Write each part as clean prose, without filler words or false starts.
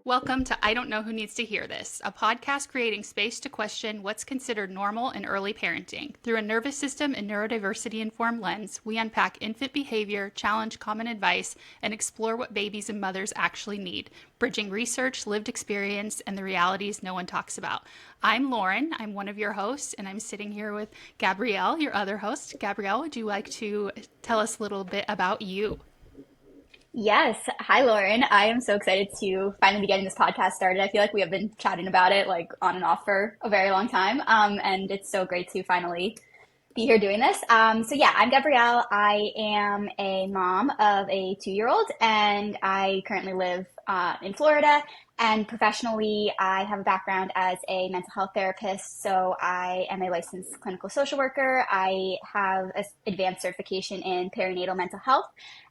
Welcome to I Don't Know Who Needs to Hear This, a podcast creating space to question what's considered normal in early parenting. Through a nervous system and neurodiversity informed lens, we unpack infant behavior, challenge common advice, and explore what babies and mothers actually need, bridging research, lived experience, and the realities no one talks about. I'm Lauren. I'm one of your hosts, and I'm sitting here with Gabrielle, your other host. Gabrielle, would you like to tell us a little bit about you? Yes. Hi, Lauren. I am so excited to finally be getting this podcast started. I feel like we have been chatting about it like on and off for a very long time. And it's so great to finally be here doing this. So yeah, I'm Gabrielle. I am a mom of a 2-year-old, and I currently live in Florida. And professionally, I have a background as a mental health therapist. So I am a licensed clinical social worker. I have an advanced certification in perinatal mental health.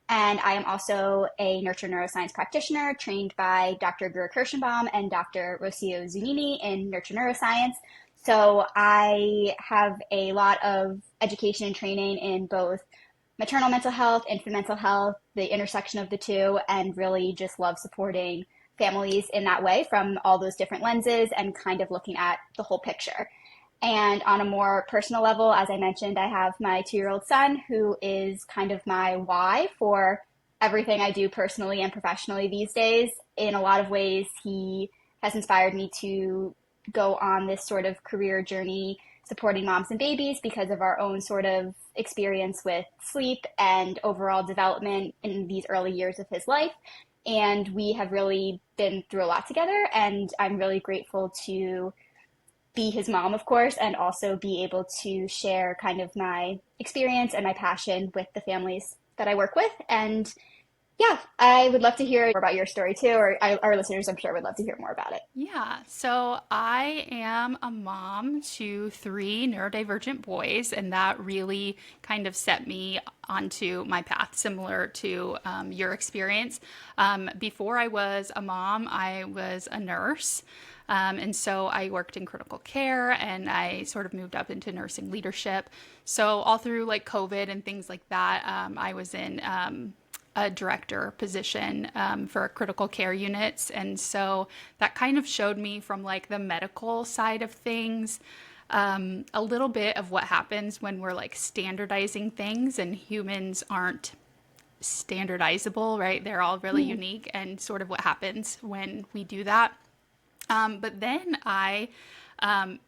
And I am also a nurture neuroscience practitioner trained by Dr. Gura Kirschenbaum and Dr. Rocio Zunini in nurture neuroscience. So I have a lot of education and training in both maternal mental health, infant mental health, the intersection of the two, and really just love supporting families in that way from all those different lenses and kind of looking at the whole picture. And on a more personal level, as I mentioned, I have my 2-year-old son who is kind of my why for everything I do personally and professionally these days. In a lot of ways, he has inspired me to go on this sort of career journey supporting moms and babies because of our own sort of experience with sleep and overall development in these early years of his life. And we have really been through a lot together, and I'm really grateful to be his mom, of course, and also be able to share kind of my experience and my passion with the families that I work with. And yeah, I would love to hear more about your story too, or our listeners, I'm sure, would love to hear more about it. Yeah, so I am a mom to 3 neurodivergent boys, and that really kind of set me onto my path, similar to your experience. Before I was a mom, I was a nurse. And so I worked in critical care, and I sort of moved up into nursing leadership. So all through like COVID and things like that, I was in a director position for critical care units. And so that kind of showed me from like the medical side of things, a little bit of what happens when we're like standardizing things and humans aren't standardizable, right? They're all really unique, and sort of what happens when we do that. But then I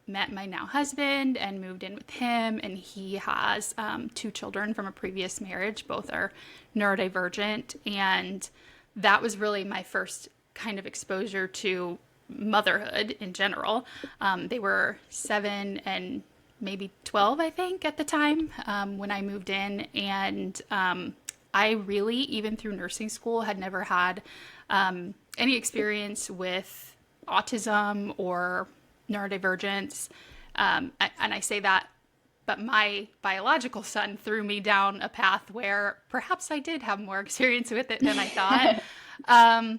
met my now husband and moved in with him, and he has 2 children from a previous marriage. Both are neurodivergent, and that was really my first kind of exposure to motherhood in general. They were 7 and maybe 12, I think, at the time when I moved in, and I really, even through nursing school, had never had any experience with autism or neurodivergence. And I say that, but my biological son threw me down a path where perhaps I did have more experience with it than I thought.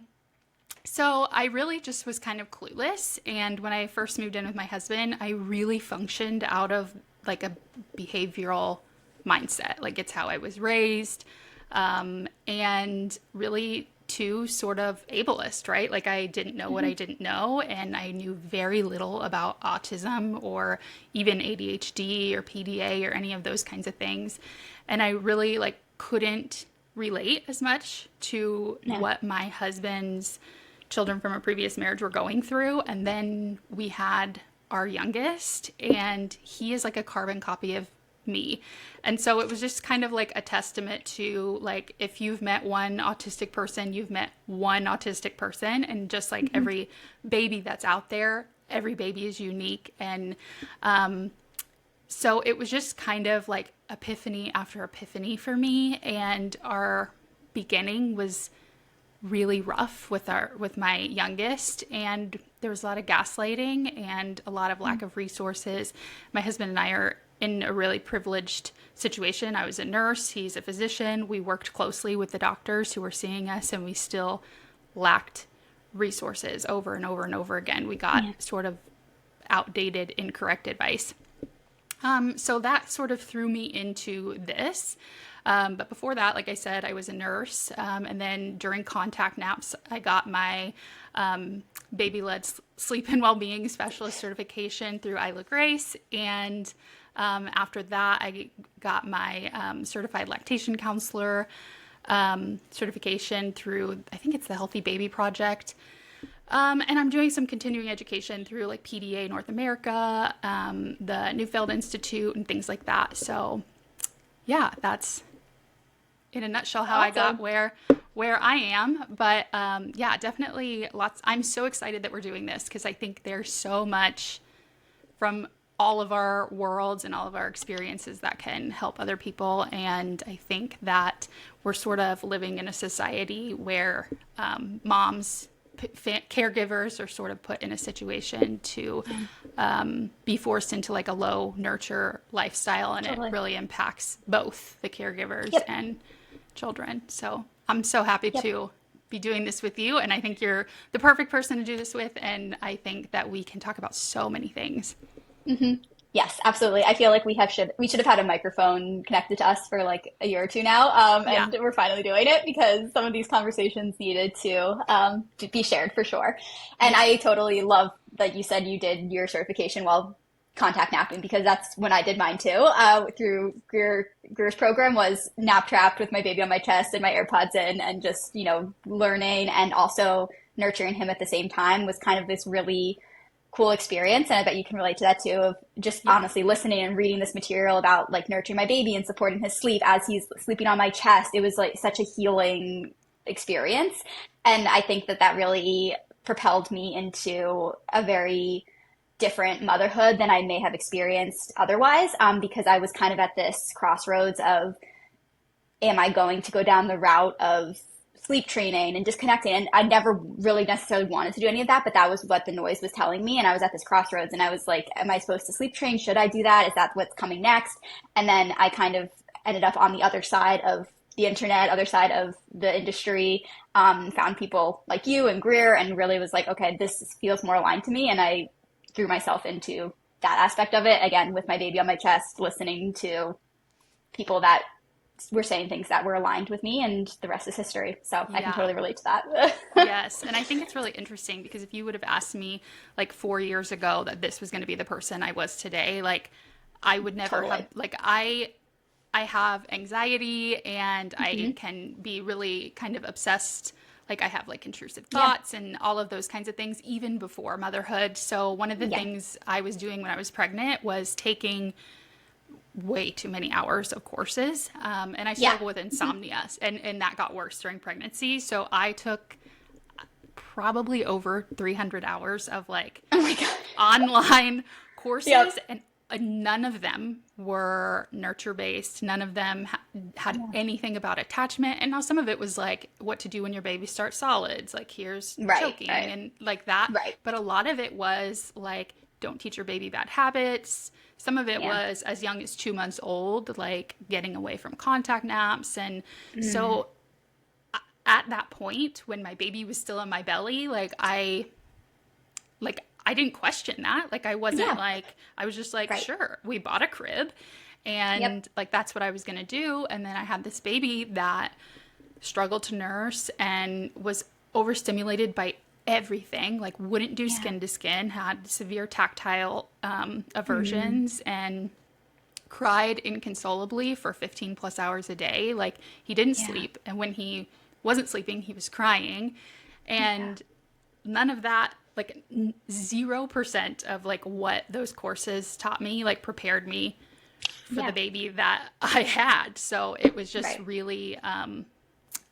So I really just was kind of clueless. And when I first moved in with my husband, I really functioned out of like a behavioral mindset. Like it's how I was raised. And really too sort of ableist, right? Like I didn't know what I didn't know, and I knew very little about autism or even ADHD or PDA or any of those kinds of things. And I really like couldn't relate as much to what my husband's children from a previous marriage were going through. And then we had our youngest, and he is like a carbon copy of me. And so it was just kind of like a testament to like, if you've met one autistic person, you've met one autistic person. And just like every baby that's out there, every baby is unique. And so it was just kind of like epiphany after epiphany for me. And our beginning was really rough with my youngest, and there was a lot of gaslighting and a lot of lack of resources. My husband and I are in a really privileged situation. I was a nurse, he's a physician. We worked closely with the doctors who were seeing us, and we still lacked resources over and over and over again. We got sort of outdated, incorrect advice. So that sort of threw me into this. But before that, like I said, I was a nurse. And then during contact naps, I got my baby-led sleep and well-being specialist certification through Isla Grace. And after that, I got my certified lactation counselor certification through, I think it's the Healthy Baby Project. And I'm doing some continuing education through like PDA North America, the Neufeld Institute, and things like that. So, yeah, that's in a nutshell how I got Awesome. where I am. But yeah, definitely lots. I'm so excited that we're doing this because I think there's so much from all of our worlds and all of our experiences that can help other people. And I think that we're sort of living in a society where moms, caregivers are sort of put in a situation to be forced into like a low nurture lifestyle, and it Totally. really impacts both the caregivers Yep. and children. So I'm so happy Yep. to be doing this with you, and I think you're the perfect person to do this with, and I think that we can talk about so many things. Yes, absolutely. I feel like we should have had a microphone connected to us for like a year or two now, Yeah. and we're finally doing it because some of these conversations needed to be shared for sure. And Yeah. I totally love that you said you did your certification while contact napping because that's when I did mine too. Through Greer's program was nap trapped with my baby on my chest and my AirPods in, and just learning and also nurturing him at the same time was kind of this really cool experience. And I bet you can relate to that too, of just Yeah. honestly listening and reading this material about like nurturing my baby and supporting his sleep as he's sleeping on my chest. It was like such a healing experience. And I think that that really propelled me into a very different motherhood than I may have experienced otherwise, because I was kind of at this crossroads of, am I going to go down the route of sleep training and disconnecting? And I never really necessarily wanted to do any of that, but that was what the noise was telling me. And I was at this crossroads and I was like, am I supposed to sleep train? Should I do that? Is that what's coming next? And then I kind of ended up on the other side of the internet, other side of the industry, found people like you and Greer, and really was like, okay, this feels more aligned to me. And I threw myself into that aspect of it again with my baby on my chest, listening to people that were saying things that were aligned with me, and the rest is history. So I can Yeah. totally relate to that. Yes. And I think it's really interesting because if you would have asked me like 4 years ago that this was going to be the person I was today, like I would never have, Totally. like, I have anxiety and I can be really kind of obsessed. Like I have like intrusive Yeah. thoughts and all of those kinds of things even before motherhood. So one of the Yeah. things I was doing when I was pregnant was taking way too many hours of courses. And I Yeah. struggle with insomnia, and that got worse during pregnancy. So I took probably over 300 hours of like Oh my God. online courses, Yep. and none of them were nurture based. None of them had Yeah. anything about attachment. And now some of it was like what to do when your baby starts solids, like here's Right. choking Right. and like that. Right. But a lot of it was like, don't teach your baby bad habits. Some of it Yeah. was as young as 2 months old, like getting away from contact naps. And so at that point, when my baby was still in my belly, I didn't question that. Like I wasn't Yeah. like I was just like, Right. sure, we bought a crib Yep. and like that's what I was going to do. And then I had this baby that struggled to nurse and was overstimulated by everything, like wouldn't do Yeah. skin to skin, had severe tactile aversions, and cried inconsolably for 15 plus hours a day. Like he didn't Yeah. sleep. And when he wasn't sleeping, he was crying. Yeah. And none of that, like 0% of like what those courses taught me, like prepared me for Yeah. the baby that I had. So it was just Right. really,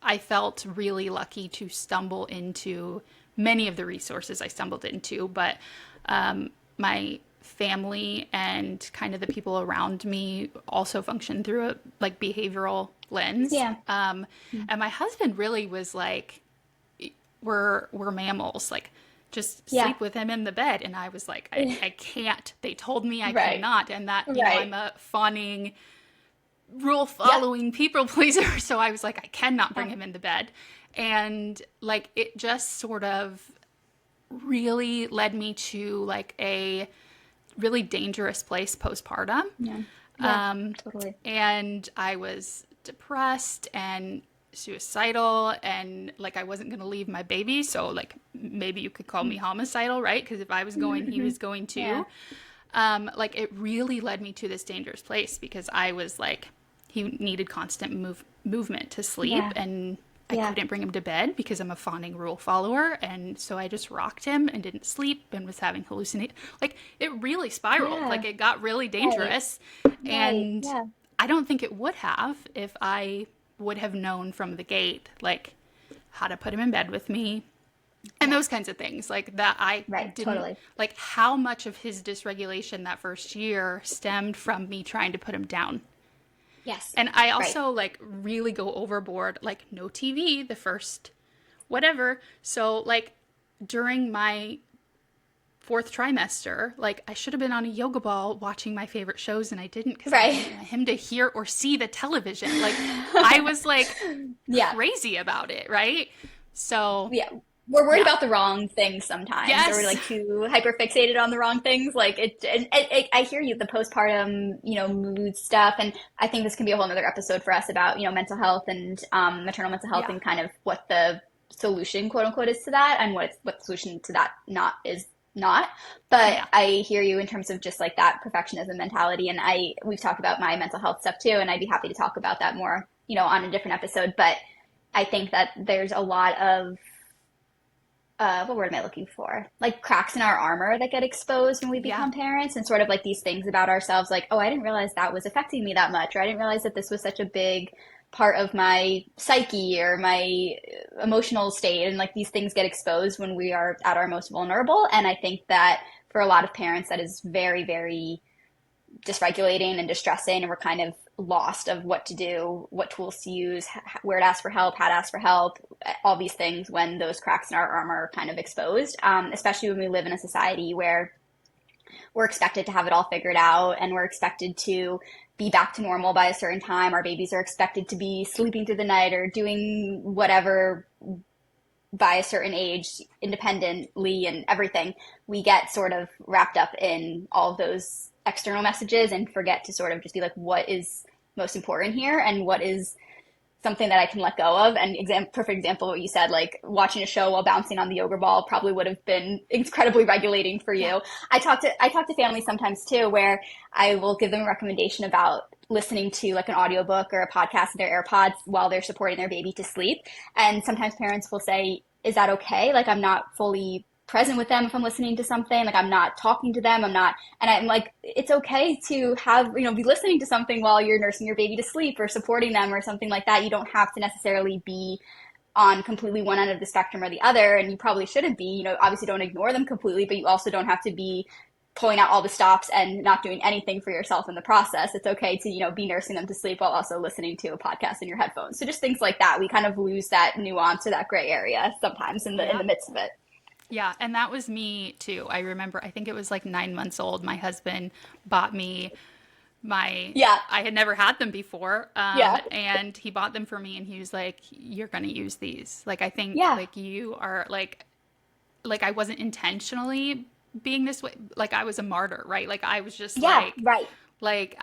I felt really lucky to stumble into many of the resources I stumbled into, but my family and kind of the people around me also function through a like behavioral lens. Yeah. And my husband really was like, we're mammals, like just Yeah. sleep with him in the bed. And I was like, I can't. They told me I Right. cannot. And that, Right. I'm a fawning, rule Yeah. following people pleaser. So I was like, I cannot bring Yeah. him into bed. And like it just sort of really led me to like a really dangerous place postpartum. Yeah. Yeah, Um, totally. and I was depressed and suicidal, and like I wasn't going to leave my baby. So like maybe you could call me homicidal, right? Because if I was going, he was going Yeah. too. Like it really led me to this dangerous place because I was like, he needed constant movement to sleep, Yeah. and I Yeah. couldn't bring him to bed because I'm a fawning rule follower, and so I just rocked him and didn't sleep and was having hallucinations. Like it really spiraled. Yeah. Like it got really Right. dangerous, Right. and Yeah. I don't think it would have if I would have known from the gate like how to put him in bed with me, and Yeah. those kinds of things like that. I Right. didn't Totally. like how much of his dysregulation that first year stemmed from me trying to put him down. Yes. And I Right. also like really go overboard, like no TV the first whatever. So like during my fourth trimester, like I should have been on a yoga ball watching my favorite shows, and I didn't because I Right. didn't want him to hear or see the television. Like I was like Yeah. crazy about it, right? So Yeah. We're worried yeah. about the wrong things sometimes, or we're Yes. like too hyper fixated on the wrong things. Like I hear you, the postpartum, mood stuff, and I think this can be a whole nother episode for us about, mental health and maternal mental health, Yeah. and kind of what the solution, quote unquote, is to that, and what the solution to that not is not. But Yeah. I hear you in terms of just like that perfectionism mentality, and we've talked about my mental health stuff too, and I'd be happy to talk about that more, on a different episode. But I think that there's a lot of what word am I looking for? Like cracks in our armor that get exposed when we Yeah. become parents, and sort of like these things about ourselves, like, oh, I didn't realize that was affecting me that much, or I didn't realize that this was such a big part of my psyche or my emotional state. And like these things get exposed when we are at our most vulnerable. And I think that for a lot of parents, that is very, very dysregulating and distressing, and we're kind of lost of what to do, what tools to use, where to ask for help, how to ask for help, all these things when those cracks in our armor are kind of exposed, especially when we live in a society where we're expected to have it all figured out, and we're expected to be back to normal by a certain time. Our babies are expected to be sleeping through the night or doing whatever by a certain age independently, and everything. We get sort of wrapped up in all of those external messages and forget to sort of just be like, what is most important here, and what is something that I can let go of. And perfect example of what you said, like watching a show while bouncing on the yoga ball probably would have been incredibly regulating for Yeah. you. I talk to families sometimes too, where I will give them a recommendation about listening to like an audiobook or a podcast in their AirPods while they're supporting their baby to sleep. And sometimes parents will say, is that okay? Like I'm not fully present with them if I'm listening to something, like I'm not talking to them, and I'm like, it's okay to have, be listening to something while you're nursing your baby to sleep or supporting them or something like that. You don't have to necessarily be on completely one end of the spectrum or the other, and you probably shouldn't be, obviously don't ignore them completely, but you also don't have to be pulling out all the stops and not doing anything for yourself in the process. It's okay to, be nursing them to sleep while also listening to a podcast in your headphones. So just things like that. We kind of lose that nuance or that gray area sometimes in Yeah. the midst of it. Yeah, and that was me too. I remember, I think it was like 9 months old. My husband bought me Yeah. I had never had them before. Yeah. And he bought them for me, and he was like, you're going to use these. Like, I think Yeah. like you are like I wasn't intentionally being this way. Like I was a martyr, right? Like I was just Yeah. Right. like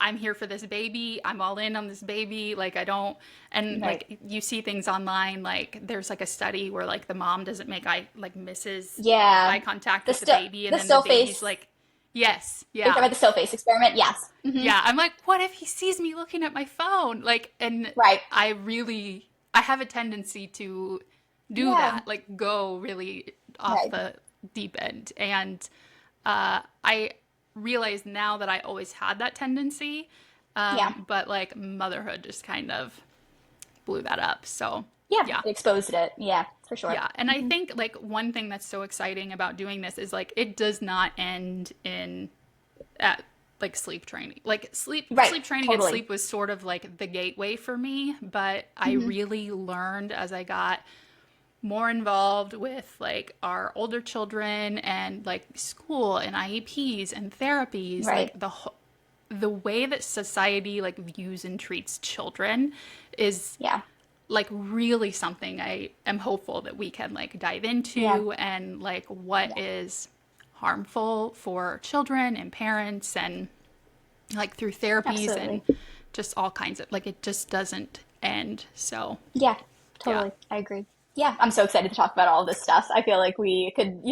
I'm here for this baby. I'm all in on this baby. Like I don't, and Right. like you see things online, like there's like a study where like the mom doesn't make misses Yeah. eye contact The with the still baby, and the then the still baby's face. like, yes, Are you talking yeah, about the still face experiment? Yes. yeah. I'm like, what if he sees me looking at my phone? Like, and Right. I have a tendency to do Yeah. that, like go really off Right. the deep end. And I realize now that I always had that tendency, Yeah. but like motherhood just kind of blew that up. So Yeah. yeah. It exposed it. Yeah, for sure. Yeah, and I think like one thing that's so exciting about doing this is like it does not end in at like sleep training. Like Right. sleep training and Totally. sleep was sort of like the gateway for me, but I really learned as I got more involved with like our older children and like school and IEPs and therapies, Right. like the way that society like views and treats children is Yeah. like really something I am hopeful that we can like dive Yeah. into, and like what Yeah. is harmful for children and parents, and like through therapies and Absolutely. just all kinds of, like, it just doesn't end. So, Yeah, yeah. totally. I agree. Yeah, I'm so excited to talk about all of this stuff. I feel like we could,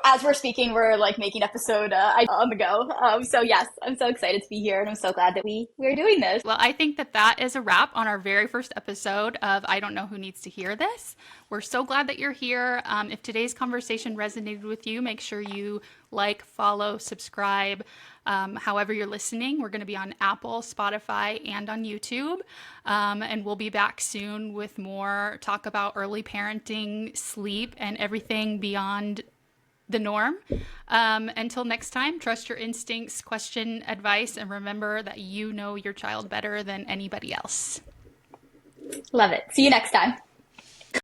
as we're speaking, we're like making episode on the go. So yes, I'm so excited to be here, and I'm so glad that we're doing this. Well, I think that that is a wrap on our very first episode of I Don't Know Who Needs to Hear This. We're so glad that you're here. If today's conversation resonated with you, make sure you like, follow, subscribe. However you're listening, we're going to be on Apple, Spotify, and on YouTube. And we'll be back soon with more talk about early parenting, sleep, and everything beyond the norm. Until next time, trust your instincts, question advice, and remember that you know your child better than anybody else. Love it. See you next time.